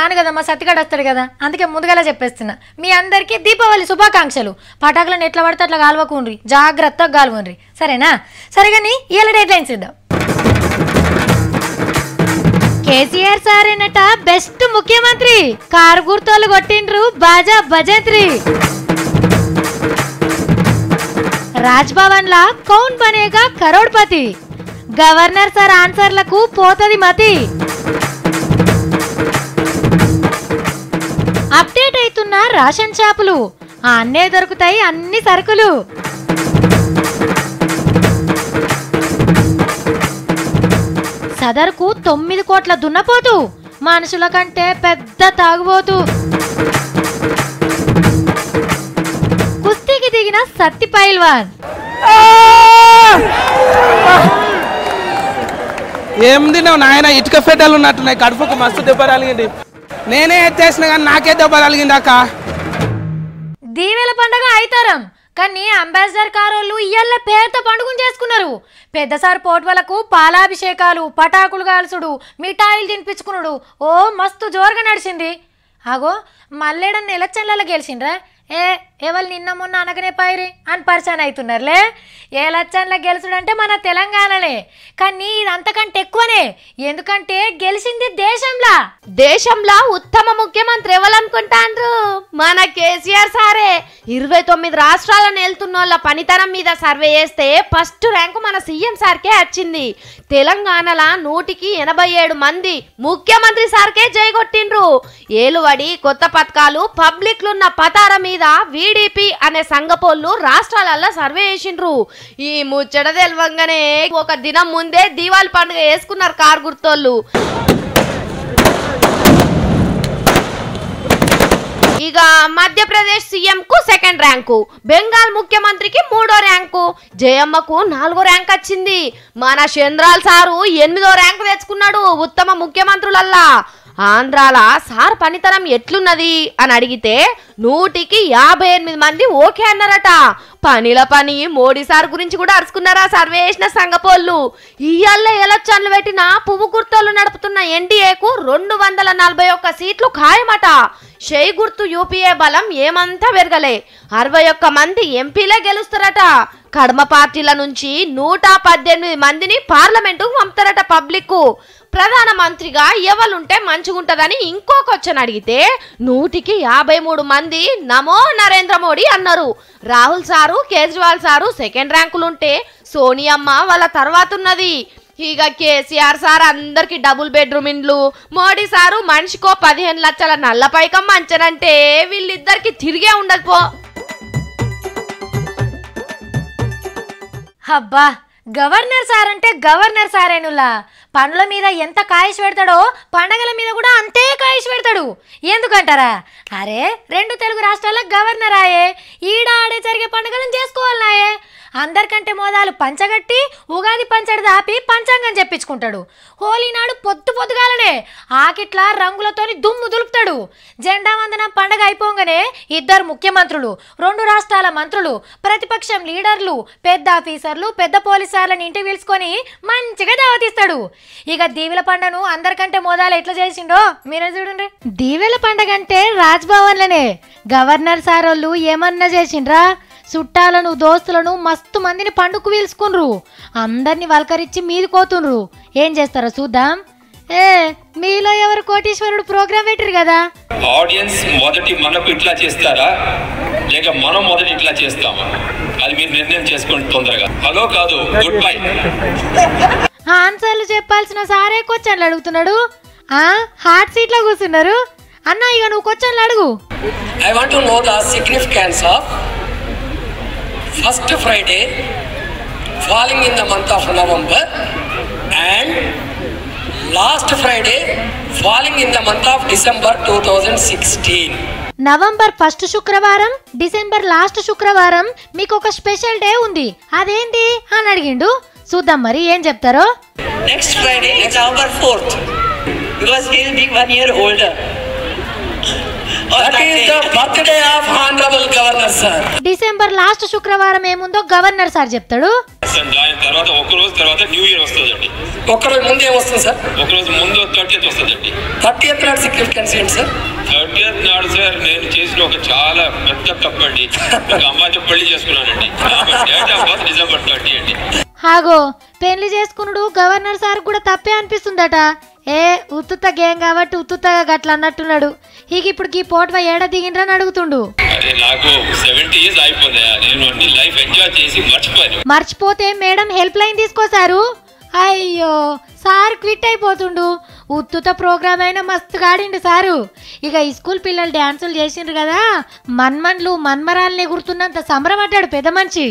రాను కదా మా సత్తిగాడు వస్తాడు కదా, అందుకే ముందుగానే చెప్పేస్తున్నా. మీ అందరికీ దీపావళి శుభాకాంక్షలు. పటాకులను ఎట్లా పడితే అట్లా గాల్వకుండ్రి, జాగ్రత్తగా గాల్వన్రి, సరేనా? సరే కానీ ఇవాళ డెడ్ లైన్స్ ఇద్దాం. కేసీఆర్ సారేనట బెస్ట్ ముఖ్యమంత్రి, కారు గుర్తోలు కొట్టిండ్రు బాజా భజంత్రి. రాజ్భవన్ లా కౌన్ బనేగా కరోడ్పతి, గవర్నర్ సార్ ఆన్సర్లకు పోతది మతి. అప్డేట్ అవుతున్న రేషన్ షాపులు, అన్నే దొరుకుతాయి అన్ని సరుకులు. సదరుకు 9 కోట్ల దున్నపోతు, మనుషుల కంటే పెద్ద తాగుబోతు. కుస్తీకి దిగిన సత్తి పైల్వాన్. ఏం తిన్నావు నాయన, ఇటుక ఫెడ్డలు ఉన్నట్టున్నాయి, కడుపుకు మస్తు దెబ్బ తగిలింది. నేనే ఎత్తేసిన కానీ నాకే దెబ్బ తగిలింది అక్క. దీవెల పండుగ అయితారం కానీ అంబాసిడర్ కారోళ్ళు ఇయ్యాల పేరుతో పండుగను చేసుకున్నారు. పెద్దసారి పోట్వలకు పాలాభిషేకాలు, పటాకులు కాల్చుడు, మిఠాయిలు తినిపించుకున్నాడు. ఓ మస్తు జోరుగా నడిచింది. ఆగో మల్లేడన్న ఎలక్షన్లలో గెలిచిండ్రా? ఎవరు నిన్న మొన్న అనగనే పైరి అని పరిచయం అవుతున్నారులే. ఎలక్షన్లో గెలుచుడంటే మన తెలంగాణనే, కానీ ఇది అంతకంటే ఎక్కువనే. ఎందుకంటే గెలిచింది దేశంలో ఉత్తమ ముఖ్యమంత్రి ఎవరనుకుంటాండ్రు? మన కేసీఆర్ సారే. 29 రాష్ట్రాలను వెళ్తున్న వాళ్ళ పనితనం మీద సర్వే చేస్తే ఫస్ట్ ర్యాంకు మన సీఎం సార్కే వచ్చింది. తెలంగాణలో 187 మంది ముఖ్యమంత్రి సార్కే జైగొట్టిండ్రు. ఏలువడి కొత్త పథకాలు పబ్లిక్లున్న పతార మీద వీడీపీ అనే సంఘపోళ్ళు రాష్ట్రాలలో సర్వే చేసిండ్రు. ఈ ముచ్చట తెలవంగానే ఒక దినం ముందే దీవాళి పండుగ వేసుకున్నారు కారు గుర్తోళ్ళు. ఇక మధ్యప్రదేశ్ సీఎం కు 2nd ర్యాంకు, బెంగాల్ ముఖ్యమంత్రికి 3వ ర్యాంకు, జయమ్మకు 4వ ర్యాంక్ వచ్చింది. మన చంద్రాల్ సారు 8వ ర్యాంకు తెచ్చుకున్నాడు ఉత్తమ ముఖ్యమంత్రులల్లా. ఆంధ్రాల సార్ పనితనం ఎట్లున్నది అని అడిగితే 158 మంది ఓకే అన్నారట. పనిల పని మోడీ సార్ గురించి కూడా అరుచుకున్నారా సర్వే చేసిన సంఘపోళ్ళు. ఇయ్యాల ఎలక్షన్లు పెట్టిన పువ్వు గుర్తోళ్ళు నడుపుతున్న ఎన్డీఏకు 241 సీట్లు ఖాయమట. షై గుర్తు యూపీఏ బలం ఏమంతా పెరగలే, 61 మంది ఎంపీలే గెలుస్తారట. కడమ పార్టీల నుంచి 118 మందిని పార్లమెంటుకు పంపుతారట పబ్లిక్. ప్రధానమంత్రిగా ఎవరుంటే మంచిగుంటదని ఇంకో క్వశ్చన్ అడిగితే 153 మంది నమో నరేంద్ర మోడీ అన్నారు. Rahul sir, Kejriwal sir 2nd ర్యాంకులుంటే సోనియమ్మ వాళ్ళ తర్వాత ఉన్నది. ఇక కేసీఆర్ సార్ అందరికి డబుల్ బెడ్రూమ్ ఇండ్లు, మోడీ సారు మనిషికో 15 లక్షల నల్ల పైకం మంచనంటే వీళ్ళిద్దరికి తిరిగే ఉండదు పో. అబ్బా గవర్నర్ సార్ అంటే గవర్నర్ సారేనులా. పనుల మీద ఎంత కాయిష్ పెడతాడో పండగల మీద కూడా అంతే కాయిష్ పెడతాడు. ఎందుకంటారా? అరే 2 తెలుగు రాష్ట్రాలకు గవర్నర్ ఆయే, ఈడ ఆడే జరిగే పండుగలను చేసుకోవాలన్నాయే. అందరికంటే మోదాలు పంచగట్టి ఉగాది పంచడి దాపి పంచాంగం చెప్పించుకుంటాడు. హోలీ నాడు పొద్దుగాలనే ఆకిట్లా రంగులతోని దుమ్ము దులుపుతాడు. జెండా వందనం పండగ అయిపోగానే 2 ముఖ్యమంత్రులు, 2 రాష్ట్రాల మంత్రులు, ప్రతిపక్షం లీడర్లు, పెద్ద ఆఫీసర్లు, పెద్ద పోలీసార్లను ఇంటికి పిలుచుకొని మంచిగా దావతిస్తాడు. ఇక దీవెల పండుగను అందరికంటే మోదాలు ఎట్లా చేసిండో మీరే చూడండి. దీవెల పండుగ అంటే రాజ్భవన్లనే. గవర్నర్ సార్ వాళ్ళు ఏమన్నా చేసిండ్రా? చుట్టాలను, దోస్తులను మస్తు మందిని పండుగకు పిలుచుకుండ్రు. అందరిని వల్కరించి మీది కోతుండ్రు. ఏం చేస్తారో చూద్దాం. మీలో ఎవరు కోటీశ్వరుడు ప్రోగ్రామ్ పెట్టారు కదా. ఆడియన్స్ మొదటి మనకు ఇట్లా చేస్తారా లేక మనం మొదటి ఇట్లా చేస్తామా అది మీరు నిర్ణయం చేసుకోండి తొందరగా. హలో కాదు, గుడ్ బై. ఆన్సర్లు చెప్పాల్సిన సారే క్వశ్చన్లు అడుగుతున్నాడు. హాట్ సీట్ లో కూర్చున్నారు అన్న. ఇక నువ్వు క్వశ్చన్లు అడుగు. I want to know the significance of first Friday falling in the month of November and last Friday falling in the month of December 2016. November 1st శుక్రవారం, డిసెంబర్ లాస్ట్ శుక్రవారం మీకు ఒక స్పెషల్ డే ఉంది. అదేంటి అని అడిగిండు. చూద్దాం మరి ఏం చెప్తారో. Next Friday is November 4th because he will be 1 year older. That is the birthday of honorable governor sir. December last శుక్రవారం ఏముందో గవర్నర్ సార్ చెప్తాడు. దాని తర్వాత ఒక రోజు తర్వాత న్యూ ఇయర్ వస్తుందండి. ఒక్కరోజు ముందు ఏమొస్తుంది సార్? ఒక రోజు ముందు 30th వస్తుందండి. 30th నాడు సిగ్నిఫికెన్స్ ఏంటి సార్? 30th నాడు సార్ నేను చేసిన ఒక చాలా పెద్ద తప్పండి. ఒక అమ్మాయితో పెళ్లి చేసుకున్నానండి. డేట్ ఆఫ్ బర్త్ December 30 అండి. హాగో పెళ్లి చేసుకున్నాడు గవర్నర్ సార్ కూడా తప్పే అనిపిస్తుందట. ఉత్తుత గేమ్ కాబట్టి ఉత్తుతగా గట్ల అన్నట్టున్నాడు. ఇక ఇప్పుడు ఈ పోట్వ ఏడ దిగిండ్రని అడుగుతుండు. అదే నాకు 70 years అయిపోయా, నేను అన్ని లైఫ్ ఎంజాయ్ చేసి మర్చిపోయాను. మర్చిపోతే మేడం హెల్ప్ లైన్ తీసుకోసారు. అయ్యో సార్ క్విట్ అయిపోతుండు. ఉత్తుత ప్రోగ్రామ్ అయినా మస్తు గాడిండు సారు. ఇక ఈ స్కూల్ పిల్లలు డాన్సులు చేసిండ్రు కదా, మన్మన్లు మన్మరాల్ని గుర్తున్నంత సంబరపడ్డాడు పెద్ద మనిషి.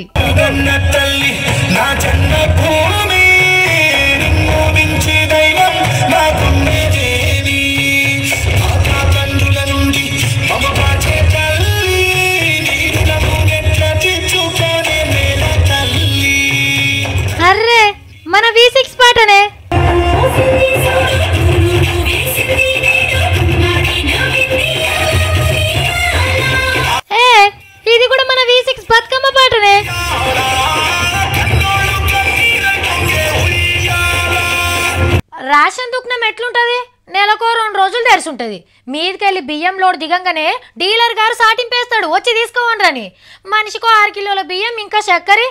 అర్రే మన V6 పాటనే. ఇది కూడా మన V6 బతుకమ్మ పాటనే. రేషన్ దుకాణం ఎట్లుంటది? నెలకో 2 రోజులు తెరిచుంటది. మీదికెళ్ళి బియ్యం లోడ్ దిగంగానే డీలర్ గారు సాటింపేస్తాడు, వచ్చి తీసుకోవండ్రని. మనిషికో 6 కిలోల బియ్యం ఇంకా చక్కెర.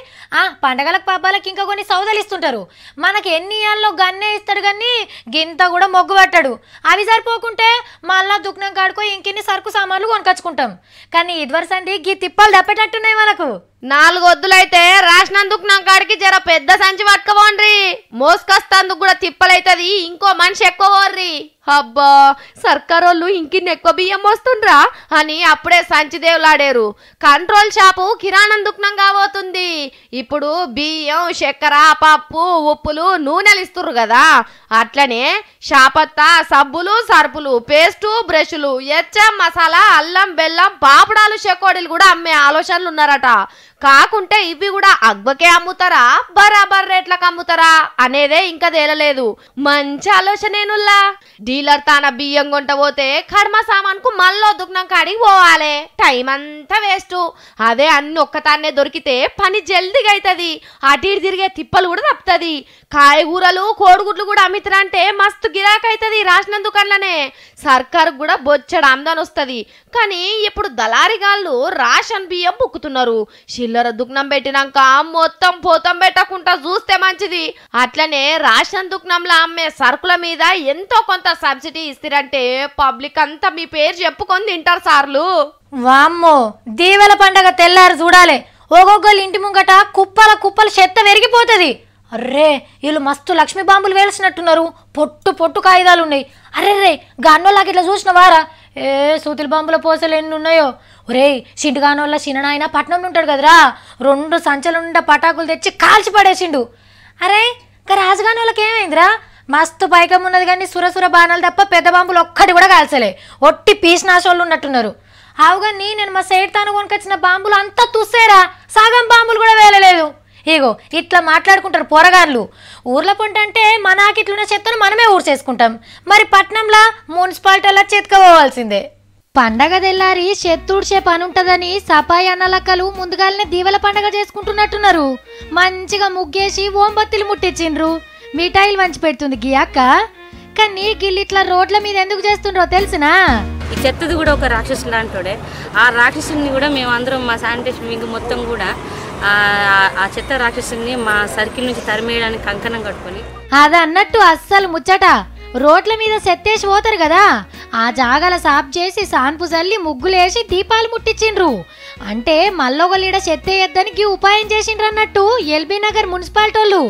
పండగలకు పబ్బాలకు ఇంకా కొన్ని సౌదాలు ఇస్తుంటారు. మనకి ఎన్ని ఇయాల్లో గన్నే ఇస్తాడు కానీ గింత కూడా మొగ్గు పట్టాడు. అవి సరిపోకుంటే మళ్ళా దుకాణం కాడుకో ఇంకిన్ని సరుకు సామాన్లు కొనుకొచ్చుకుంటాం. కానీ ఇదివరసండి గీ తిప్పాలు తప్పేటట్టున్నాయి మనకు. 4 వద్దులైతే రాసినందుకు నా కాడికి జర పెద్ద సంచి పట్టుకోండ్రి. మోసుకొస్తందుకు కూడా తిప్పలైతది, ఇంకో మనిషి ఎక్కువ పోర్రి. అబ్బా సర్కారోళ్ళు ఇంకిన్ని ఎక్కువ బియ్యం వస్తుండ్రా అని అప్పుడే సంచి దేవులాడారు. కంట్రోల్ షాపు కిరాణం దుకాణం కాబోతుంది. ఇప్పుడు బియ్యం చక్కెర పప్పు ఉప్పులు నూనెలు ఇస్తుర్రు కదా, అట్లనే షాపత్తా సబ్బులు సరుపులు పేస్టు బ్రష్లు ఎచ్చం మసాలా అల్లం బెల్లం పాపడాలు చెకోడీలు కూడా అమ్మే ఆలోచనలు ఉన్నారట. కాకుంటే ఇవి కూడా అగ్బకే అమ్ముతారా బరాబర్ రేట్లకు అమ్ముతారా అనేదే ఇంకా తేలలేదు. మంచి ఆలోచనేనుల్లా. డీలర్ తన బియ్యం కొంట పోతే కర్మ సామాన్కు మళ్ళీ దుకాణం కాడికి పోవాలి, టైం అంతా వేస్ట్. అదే అన్ని ఒక్కతాన్నే దొరికితే పని జల్దిగా అవుతుంది, అటు ఇటు తిరిగే తిప్పలు కూడా తప్పుతుంది. కాయగూరలు కోడిగుడ్లు కూడా అమ్మితరంటే మస్తు గిరాకీ అవుతుంది రాసిన దుకాణంలోనే. సర్కారుకు కూడా బొచ్చడు ఆమ్దాని వస్తుంది. కానీ ఇప్పుడు దళారిగాళ్ళు రేషన్ బియ్యం బుక్కుతున్నారు. చిల్లర దుకాణం పెట్టినాక మొత్తం పోతం పెట్టకుండా చూస్తే మంచిది. అట్లనే రేషన్ దుకాణంలో అమ్మే సరుకుల మీద ఎంతో కొంత సబ్సిడీ ఇస్తారంటే పబ్లిక్ అంతా మీ పేరు చెప్పుకొని తింటారు సార్లు. వామ్మో దీవెల పండగ తెల్లారు చూడాలి. ఒక్కొక్కరు ఇంటి ముంగట కుప్పల కుప్పలు చెత్త పెరిగిపోతుంది. అర్రే వీళ్ళు మస్తు లక్ష్మీ బాంబులు వేల్సినట్టున్నారు. పొట్టు పొట్టు కాగితాలు ఉన్నాయి. అర్రే గన్నోళ్ళకి ఇట్లా చూసినవారా? సూతుల బాంబుల పోసలు ఎన్ని ఉన్నాయో. ఒరే సింటిగానోళ్ళ చిన్ననాయన పట్నంలో ఉంటాడు కదరా, 2 సంచలుండ పటాకులు తెచ్చి కాల్చి పడేసిండు. అరే ఇంకా రాజుగానోళ్ళకి ఏమైందిరా? మస్తు పైకం ఉన్నది కానీ సురసుర బాణాలు తప్ప పెద్ద బాంబులు ఒక్కటి కూడా కాల్చలే. ఒట్టి పీస్ నాశోళ్ళు ఉన్నట్టున్నారు. అవుగాని నేను మా సైడ్ తాను కొనుకొచ్చిన బాంబులు అంతా తుస్సేరా, సగం బాంబులు కూడా వేలలేదు. ఇగో ఇట్లా మాట్లాడుకుంటారు పోరగాళ్ళు. ఊర్ల పొంట అంటే మన ఆకిట్లున్న చెత్తను మనమే ఊడ్చేసుకుంటాం. మరి పట్నంలా మున్సిపాలిటీలా చెత్తుకోవాల్సిందే. పండగ తెల్లారి చెత్తూడ్చే పని ఉంటదని సపాయి అన్నలక్కలు ముందుగానే దీవెల పండగ చేసుకుంటున్నట్టున్నారు. మంచిగా ముగ్గేసి ఓంబత్తిలు ముట్టించిండ్రు. మిఠాయిలు మంచి పెడుతుంది గీ అక్క. కానీ గిల్లిట్లా రోడ్ల మీద ఎందుకు చేస్తుండ్రో తెలిసినా? ఈ చెత్తది కూడా ఒక రాక్షసు లాంటోడే. ఆ రాక్షసుని కూడా మేము అందరం మా శానిటేషన్ వింగ్ మొత్తం కూడా ఆ చెత్త రాక్షసుని మా సర్కిల్ నుంచి తరిమేయడానికి కంకణం కట్టుకొని అదన్నట్టు అస్సలు ముచ్చట. రోడ్ల మీద సెత్తేసి పోతారు కదా, ఆ జాగాల సాఫ్ చేసి సాన్పు చల్లి ముగ్గులేసి దీపాలు ముట్టించిండ్రు. అంటే మల్లొగలీడ చెత్తేయద్దని గీ ఉపాయం చేసిండ్రు అన్నట్టు ఎల్బీ నగర్ మున్సిపాలిటీ వాళ్ళు.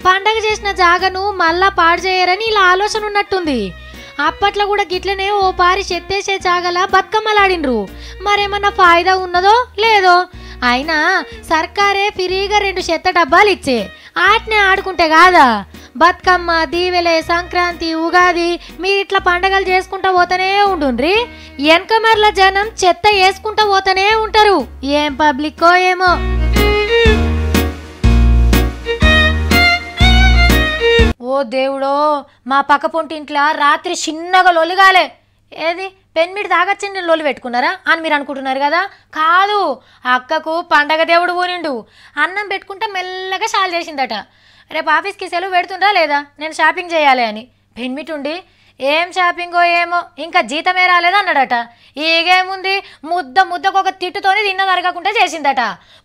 పండగ చేసిన జాగను మళ్ళా పాడు చేయరని ఇలా ఆలోచన ఉన్నట్టుంది. అప్పట్లో కూడా గిట్లనే ఓ పారి చెత్తేసే జాగల బతుకమ్మలాడిండ్రు. మరేమన్నా ఫాయిదా ఉన్నదో లేదో. అయినా సర్కారే ఫ్రీగా 2 చెత్త డబ్బాలు ఇచ్చే, ఆటనే ఆడుకుంటే కాదా? బతుకమ్మ దీవెలే సంక్రాంతి ఉగాది మీరిట్లా పండగలు చేసుకుంటా పోతూనే ఉండుండ్రి. వెనకమర్ల జనం చెత్త వేసుకుంటా పోతూనే ఉంటారు. ఏం పబ్లిక్కో ఏమో. ఓ దేవుడో, మా పక్క పొంటింట్లా రాత్రి చిన్నగా లొలిగాలే. ఏది పెన్మిడి దాగచ్చింది లోలు పెట్టుకున్నారా అని మీరు అనుకుంటున్నారు కదా. కాదు, అక్కకు పండగ దేవుడు ఊనిండు. అన్నం పెట్టుకుంటే మెల్లగా షాల్ చేసిందట. రేపు ఆఫీస్కి సెలవు పెడుతుండ్రా లేదా, నేను షాపింగ్ చేయాలి అని. పెన్మిటుండి ఏం షాపింగో ఏమో, ఇంకా జీతమే రాలేదు అన్నాడట. ఈగేముంది, ముద్దకు ఒక తిట్టుతోనే తిన్నది అరగకుండా చేసిందట.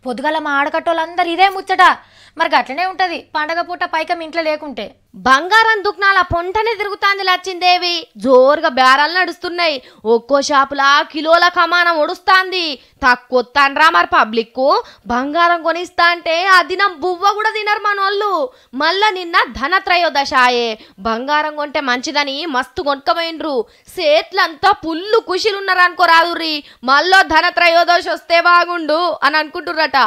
పొద్దుగల మా ఆడకట్టోళ్ళందరూ ఇదే ముచ్చట. మరి అట్లనే ఉంటుంది పండగ పూట పైకం ఇంట్లో లేకుంటే. బంగారం దుకాణాల పొంటనే తిరుగుతాంది లచ్చిందేవి. జోరుగా బేరాలు నడుస్తున్నాయి. ఒక్కో షాపులా కిలోల కమానం ఒడుస్తాంది. తక్కువరా మరి పబ్లిక్ బంగారం కొనిస్తా అంటే ఆ దినం బువ్వ కూడా తినరు మనోళ్ళు. మళ్ళా నిన్న ధనత్రయోదశాయే. బంగారం కొంటే మంచిదని మస్తు కొనుక్కపోయిండ్రు. సేట్లంతా పుల్లు కుషిలున్నారు అనుకోరాదుర్రి. మళ్ళీ ధనత్రయోదశి వస్తే బాగుండు అని అనుకుంటుర్రట.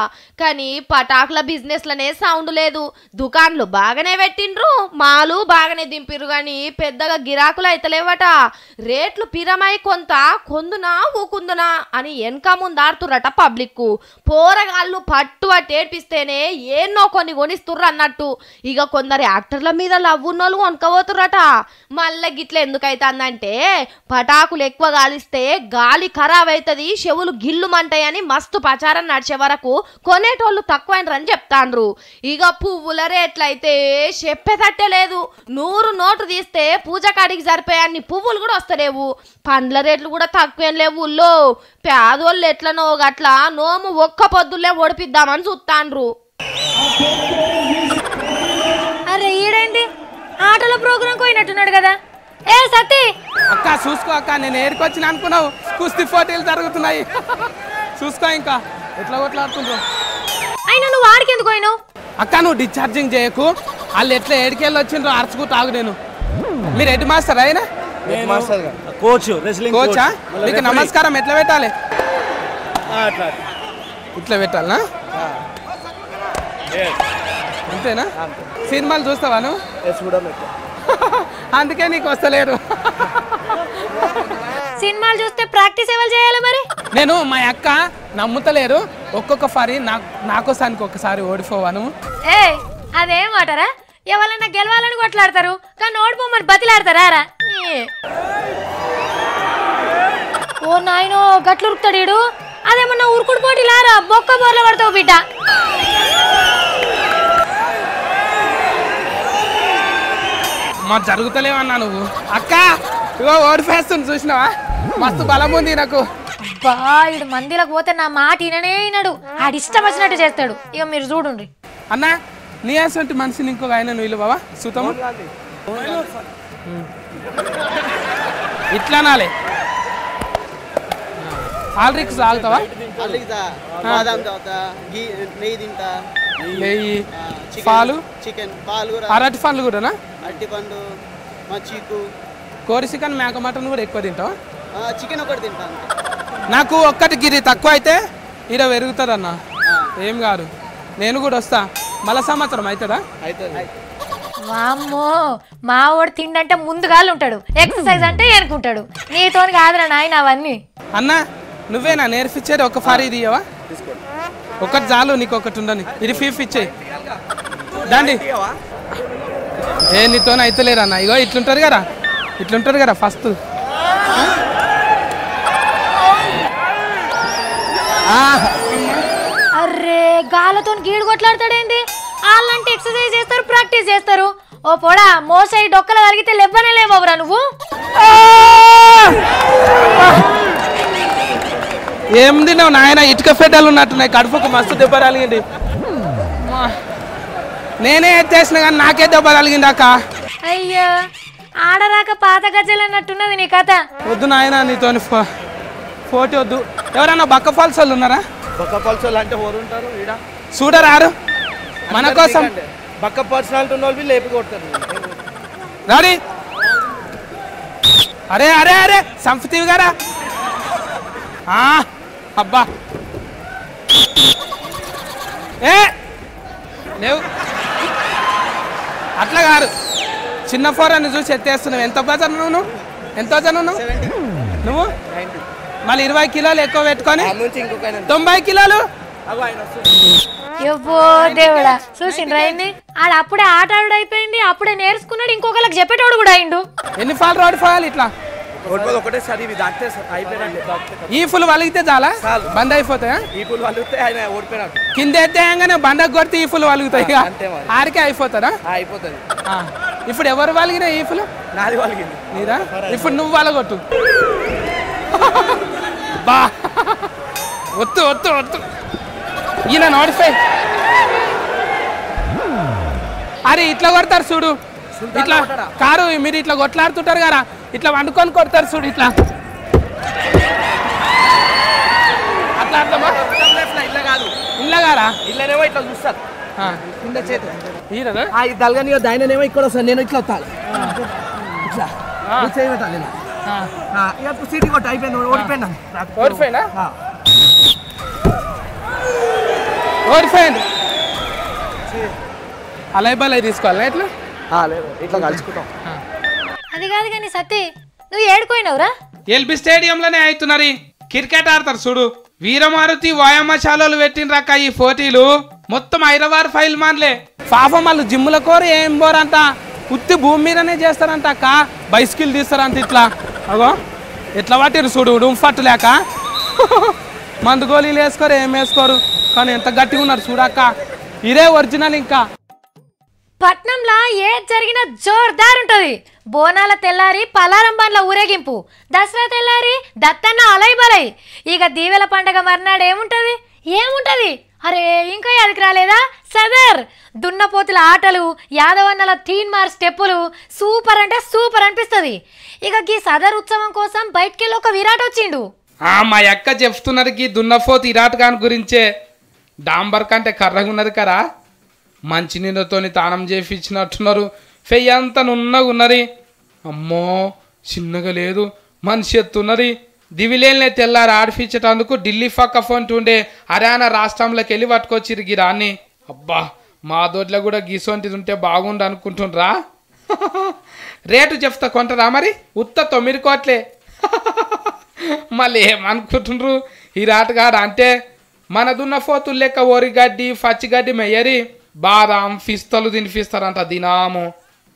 కానీ పటాకుల బిజినెస్లనే సౌండ్ లేదు. దుకాన్లు బాగానే పెట్టిండ్రు, మాలు బాగానే దింపిరు, కానీ పెద్దగా గిరాకులు అయితలేవట. రేట్లు పిరమై కొందునా ఊకుందునా అని వెనక ముందు ఆడుతుర్రట పబ్లిక్. పోరగాళ్ళు పట్టు ఏడ్పిస్తేనే ఎన్నో కొన్ని కొనిస్తుర్రు అన్నట్టు. ఇక కొందరు యాక్టర్ల మీద లవ్వున్నోళ్ళు కొనుక్కపోతుర్రట. మళ్ళీ గిట్ల ఎందుకైతుందంటే పటాకులు ఎక్కువ గాలిస్తే గాలి ఖరాబ్ అవుతుంది, చెవులు గిల్లుమంటాయని మస్తు ప్రచారం నడిచే వరకు కొనేటోళ్ళు తక్కువైనరని చెప్తాండ్రు. ఇక పువ్వుల రేట్లయితే చెప్పేటట్టే లేదు. 100 నోటు తీస్తే పూజ కాడికి సరిపోయాన్ని పువ్వులు కూడా వస్తలేవు. పండ్ల రేట్లు కూడా తక్కువేం లేవు. ఊళ్ళో పేదోళ్ళు ఎట్లనో గట్లా నోము ఒక్క పొద్దులే ఓడిపిద్దామని చూస్తాండ్రు. అరే ఈడేంటి ఆటల ప్రోగ్రాం పోయినట్టున్నాడు కదా. ఏ సతీ అక్క చూసుకో అక్క, నేను ఏడుకొచ్చిన అనుకున్నావు. కుస్తీ పోటీలు జరుగుతున్నాయి చూసుకో. ఇంకా ఎట్లా కొట్లాడుతుండ్రు. అయినా నువ్వు ఆడికి ఎందుకు పోయినావు అక్క? నువ్వు డిశ్చార్జింగ్ చేయకు. వాళ్ళు ఎట్లా ఏడికెళ్ళి వచ్చిండ్రో అరుచుకు తాగు. నేను మీరు హెడ్ మాస్టర్ అయినా కోచా? మీకు నమస్కారం ఎట్లా పెట్టాలి? ఇట్లా పెట్టాలనా? అంతేనా? సినిమాలు చూస్తావా నువ్వు? అందుకే నీకు వస్తలేరు. సినిమాలు చూస్తే ప్రాక్టీస్ ఎవరు చేయాలి మరి? నేను మా అక్క నమ్ముతలేరు. ఒక్కొక్క సారి నాకోసానికి ఒకసారి ఓడిపోవాను. ఏ అదేమాటరా, ఎవరైనా గెలవాలని కొట్లాడతారు కానీ ఓడిపోమని బతిలాడతారా రా? ఓ నాయనో గట్లు ఉరుకుతాడు. అదేమన్నా ఉరుకుడు పోటీలారా, బొక్క బోర్ల పడతావు బిడ్డ. మా జరుగుతలేవన్నా నువ్వు. అక్క ఇగో ఓడిపేస్తుంది చూసినావా? మస్తు బలం ఉంది నాకు. బా ఇడు మందిలకు పోతే నా మాట విననే వినడు. ఆడిష్టం వచ్చినట్టు చేస్తాడు. ఇక మీరు చూడండి. అన్నా నీ అసంటి మనిషిని ఇంకొక ఆయన నువ్వు బావా సుతము ఇట్లా నాలే. ఆల్రిక్స్ తాగుతావా? నెయ్యి, పాలు, చికెన్, పాలు, అరటి పండ్లు కూడానా? అరటి పండు, చీకు, కోడి చికెన్, మేక మటన్ కూడా ఎక్కువ తింటావా? చికెన్ ఒకటి తింటాను. నాకు ఒక్కటి గిరి తక్కువ అయితే ఈడ పెరుగుతుంది అన్న. ఏం కాదు, నేను కూడా వస్తా. మళ్ళా సంవత్సరం అవుతుందా? వామ్మో మా వాడు తిండంటే ముందుగాలు ఉంటాడు, ఎక్సర్సైజ్ అంటే అనుకుంటాడు. నీతో కాదురా నాయన అవన్నీ. అన్న నువ్వేనా నేర్పించేది? ఒక ఫారీ ఇది ఇవ్వవా? ఒకటి చాలు, నీకు ఒకటి ఉండని. ఇది ఫీఫ్ ఇచ్చేయి దాండి. ఏ నీతోనే అయితలేరు అన్న. ఇగో ఇట్లుంటారు కదా, ఇట్లుంటారు కదా ఫస్ట్. అర్రే గాలతో గీడు కొట్లాడతాడేంటి? వాళ్ళంటే ఎక్సర్సైజ్ చేస్తారు, ప్రాక్టీస్ చేస్తారు. ఓ పొడా మోసాయి డొక్కలు కలిగితే లెవ్వనే లేవరా నువ్వు. ఏం తిన్నావు నాయన? ఇటుక ఫెడ్డలు ఉన్నట్టున్నాయి, కడుపుకు మస్తు దెబ్బ తగిలింది. నేనే చేసిన కానీ నాకే దెబ్బ తగిలింది అక్క. అయ్యో ఆడరాక పాత గజ్జలు అన్నట్టున్నది నీ కథ. వద్దు నాయన నీతో పోటీ వద్దు. ఎవరన్నా బక్క ఫాల్స్ వాళ్ళు ఉన్నారా? బక్క పల్సోళ్ళు అంటే ఎవరు ఉంటారు? చూడరారు మన కోసం. బక్క పర్సనాలిటీ ఉన్న వాళ్ళు లేపి కొడతారు. రాడి. అరే అరే అరే సంపతివి గారా? అబ్బా ఏ లేవు అట్లా కాదు. చిన్న ఫోరాన్ని చూసి ఎత్తేస్తున్నావు. ఎంత వజను నువ్వు? ఎంత వజను నువ్వు? మళ్ళీ 20 కిలోలు ఎక్కువ పెట్టుకొని 90 కిలోలు. ఎవ్వో దేవుడా చూసిండ్రా అయింది. ఆడ అప్పుడే ఆట ఆడు అయిపోయింది, అప్పుడే నేర్చుకున్నాడు, ఇంకొకరికి చెప్పేటోడు కూడా అయిండు. ఎన్ని ఫాల్ రోడ్ పోవాలి ఇట్లా? ఒకటేసారి ఇవి దాటితే అయిపోయినట్టే. ఈ ఫుల్ వలిగితే చాలా చాలు. బంద్ అయిపోతాయా? ఈ పూలు వలిగితే ఆయన ఓడిపోయినట్టు. కింద ఎత్తేయంగానే బండకు కొడితే ఈ ఫుల్ వలుగుతాయి ఇక. అంతే మరి. ఆడికే అయిపోతారా? అయిపోతుంది. ఇప్పుడు ఎవరు వలిగినా ఈ ఫుల్? నాది వలిగింది. నీదా? ఇప్పుడు నువ్వు వలగొట్టు. బా ఒత్తు ఒత్తు ఒత్తు. ఈయన నోటిఫై. అరే ఇట్లా కొడతారు చూడు, ఇట్లా కారు మీరు ఇట్లా కొట్లాడుతుంటారు కదా, ఇట్లా వండుకొని కొడతారు చూడు ఇట్లా. అట్లా అర్థమా? ఇట్లా కాదు, ఇల్లా గారా? ఇల్లనేమో ఇట్లా చూస్తారు కింద చేతి. ఈయనదా? ఈ దల్గనియో దాయనేమో ఇక్కడ వస్తాను, నేను ఇట్లా వస్తాను. ఇట్లా చేయబెట్టాలి నేను. ఇక సీటీ కొట్టు అయిపోయింది, ఓడిపోయినా. ఓడిపోయినా? ఓడిపోయింది. అలాయ్ బలాయ్ తీసుకోవాలి ఇట్లా. లేదు ఇట్లా కలుసుకుంటాం. అది కాదు కానీ సత్తి నువ్వు ఏడుకోయినవురా? ఎల్బీ స్టేడియంలోనే అవుతున్నారు క్రికెట్ ఆడతారు చూడు. వీరమారుతి వ్యాయామశాలలు పెట్టినరక్క ఈ పోటీలు. మొత్తం 25 ఫైల్ మాన్లే. పాపం వాళ్ళు జిమ్ల కోరు ఏం పోరంట, ఉత్తి భూమి మీదనే చేస్తారంట అక్క. బైస్కిల్ తీస్తారంట ఇట్లా. అగో ఎట్లా పట్టిరు చూడు, డుంఫట్టు లేక. మందు గోళీలు వేసుకోరు, ఏం వేసుకోరు, కానీ ఎంత గట్టిగా ఉన్నారు చూడక్క. ఇదే ఒరిజినల్. ఇంకా పట్నంలా ఏది జరిగినా జోర్దార్ ఉంటది. బోనాల తెల్లారి పలారం బండ్ల ఊరేగింపు, దసరా తెల్లారి దత్తన్న అలై బలై. ఇక దీవెల పండగ మర్నాడు ఏముంటది? అరే ఇంకా యాదికి రాలేదా? సదర్ దున్నపోతుల ఆటలు, యాదవన్నల తీన్ మార్ స్టెప్పులు సూపర్ అంటే సూపర్ అనిపిస్తుంది. ఇక ఈ సదర్ ఉత్సవం కోసం బయటికెళ్ళి ఒక విరాట్ వచ్చిండు. మా అక్క చెప్తున్నది ఈ దున్నపోతు విరాట్ ఖాన్ గురించే. డాంబర్ కంటే కర్రగా ఉన్నది కదా, మంచినీళ్ళతోని తానం చేయించినట్టున్నారు. ఫెయ్యంతా నున్నగా ఉన్నది. అమ్మో చిన్నగా లేదు, మనిషి ఎత్తున్నది. దివిలేనే తెల్లారి ఆడిపించేటందుకు ఢిల్లీ పక్క ఫోన్ ఉండే హర్యానా రాష్ట్రంలోకి వెళ్ళి పట్టుకొచ్చిరు గిరాన్ని. అబ్బా మా దొడ్లో కూడా గీసొంటిది ఉంటే బాగుండు అనుకుంటుండ్రా. రేటు చెప్తా కొంటారా మరి? ఉత్త 9 కోట్లే. మళ్ళీ ఏమనుకుంటుండ్రు ఈ రాటగాడు అంటే? మన దున్నపోతులు లెక్క ఒరిగడ్డి పచ్చిగడ్డి మెయ్యరి, బాదం ఫిస్తలు తినిపిస్తారంట దినాము.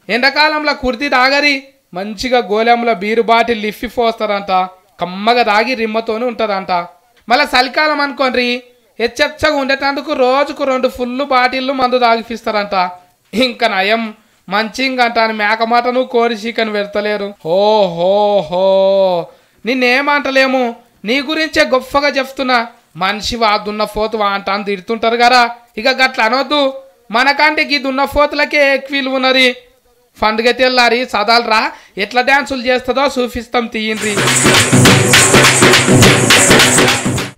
ఎండాకాలంలో కుర్తి తాగరి, మంచిగా గోళంలో బీరు బాటిల్ లిఫ్ట్ పోస్తారంట. కమ్మగా తాగి రిమ్మతోనే ఉంటారంట. మళ్ళీ చలికాలం అనుకోండి, ఎచ్చగా ఉండేటందుకు రోజుకు 2 ఫుల్ బాటిళ్ళు మందు తాగిపిస్తారంట. ఇంకా నయం మంచిగా అంటాను మేకమాటను కోరి చికెన్ పెడతలేరు. హో నిన్నేమంటలేము, నీ గురించే గొప్పగా చెప్తున్నా. మనిషివా దున్నపోతువా అంటాను తిడుతుంటారు కదా, ఇక గట్ల అనొద్దు. మనకంటే ఈ దున్నపోతులకే ఎక్కువ ఉన్నది. పండుగ తెల్లారి చదలరా ఎట్లా డ్యాన్సులు చేస్తుందో చూపిస్తాం, తీయండి.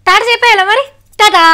తాట చెప్పాలా మరి? టాటా.